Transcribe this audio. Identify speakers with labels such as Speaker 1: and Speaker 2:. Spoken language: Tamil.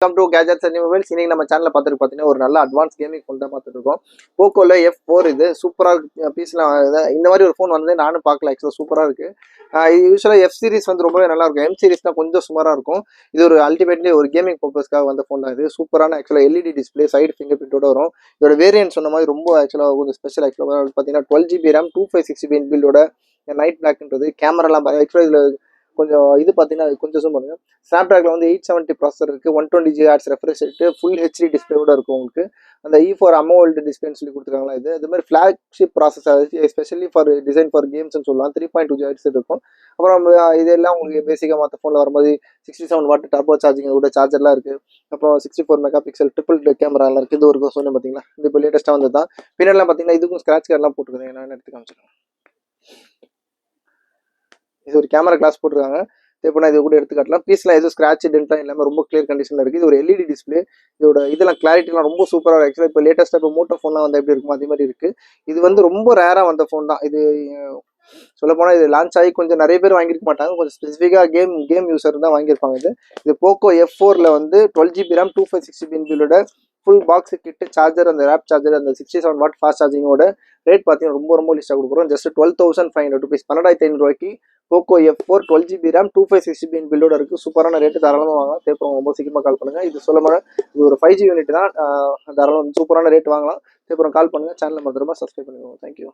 Speaker 1: Welcome to gadgets and mobiles. இன்னைக்கு நம்ம சேனலில் பார்த்துட்டு பார்த்தீங்கன்னா ஒரு நல்ல அட்வான்ஸ் கேமிங் ஃபோன் தான் பார்த்துட்டு இருக்கோம். போக்கோல F4 இது சூப்பராக பீஸ்லாம் இந்த மாதிரி ஒரு ஃபோன் வந்து நானும் பார்க்கல. ஆக்சுவலாக சூப்பராக இருக்குது. இது யூஸ்வலாக F சீரிஸ் வந்து ரொம்பவே நல்லா இருக்கும். M சீரிஸ் தான் கொஞ்சம் சுமாராக இருக்கும். இது ஒரு அல்டிமேட்லி ஒரு கேமிங் பர்பஸ்க்காக வந்த ஃபோன் தான் இது. சூப்பரான ஆக்சுவலாக LED டிஸ்பிளே, சைடு ஃபிங்கர் பிரிண்டோட வரும். இதோட வேரியன்ட் சொன்ன மாதிரி ரொம்ப ஆக்சுவலாக கொஞ்சம் ஸ்பெஷல். ஆக்சுவலாக பார்த்தீங்கன்னா 12GB RAM 256GB இன்பில்டோட நைட் பிளாக்ன்றது கேமராலாம் ஆக்சுவலாக இதில் கொஞ்சம் இது பார்த்தீங்கன்னா கொஞ்சம் ஜூம் பண்ணுங்க. ஸ்னாப்டிராகனில் வந்து 870 ப்ராசர் இருக்குது, 120Hz refresh rate, full HD டிஸ்பிளேவோட இருக்கும். உங்களுக்கு அந்த E4 AMOLED டிஸ்பிளேன்னு சொல்லி கொடுத்துருக்காங்களா. இது மாதிரி flagship processor, especially for design for கேம்ஸ்னு சொல்லலாம். 3.2 GHz இருக்கும். அப்புறம் இதெல்லாம் உங்களுக்கு பேசிக்காக மற்ற ஃபோனில் வரும்போது 67 வாட் டர்போ சார்ஜிங் கூட சார்ஜர்லாம் இருக்குது. அப்புறம் 64 மெகா பிக்சல் ட்ரிபிள் கேமராலாம் இருக்குது. இது ஒரு சொன்னேன் பார்த்தீங்களா, இது இப்போ லேட்டஸ்ட்டாக வந்து தான். பின்னாடிலாம் பார்த்தீங்கன்னா இதுக்கும் ஸ்க்ராட்ச் கார்டெலாம் போட்டுருக்காங்க. நான் எடுத்து காமிச்சிருக்கேன். இது ஒரு கேமரா கிளாஸ் போட்டிருக்காங்க. இப்போ நான் இது கூட எடுத்துக்காட்டலாம். பீஸ்லாம் எதுவும் ஸ்க்ராட்ச் டென்ட்லாம் எல்லாமே ரொம்ப கிளியர் கண்டிஷனில் இருக்குது. இது ஒரு LED டிஸ்பிளே. இதோட இதெல்லாம் கிளாரிட்டிலாம் ரொம்ப சூப்பராக இருக்குது. ஆக்சுவலாக இப்போ லேட்டஸ்ட்டாக இப்போ மோட்டோ ஃபோன்லாம் வந்து எப்படி இருக்கும் அதே மாதிரி இருக்குது. இது வந்து ரொம்ப ரேராக வந்த ஃபோன் தான் இது. சொல்லப்போனால் இது லான்ச் ஆகி கொஞ்சம் நிறைய பேர் வாங்கியிருக்க மாட்டாங்க. கொஞ்சம் ஸ்பெசிஃபிக்காக கேம் யூஸர் தான் வாங்கியிருப்பாங்க. இது போக்கோ F4ல வந்து 12GB RAM 256GB இன்பில்டோட ஃபுல் பாக்ஸ் கிட்டு, சார்ஜர், அந்த ரேப் சார்ஜர், அந்த 67 வாட் ஃபாஸ்ட் சார்ஜிங்கோட ரேட் பார்த்தீங்கன்னா ரொம்ப லிஸ்ட்டாக கொடுக்குறோம். Just 12,500 rupees, 12,500 Poco F4 12GB RAM 256GB இன்பில்டோட இருக்குது. சூப்பரான ரேட்டு, தாராளமாக வாங்க. தேப்பம் ரொம்ப சீக்கிரமாக கால் பண்ணுங்கள். இது சொல்ல இது ஒரு 5G யூனிட் தான். தாராளமாக சூப்பரான ரேட் வாங்கலாம். தேப்பம் கால் பண்ணுங்கள். சேனலை மறந்துடாம சப்ஸ்கிரைப் பண்ணிக்கோங்க. தேங்க்யூ.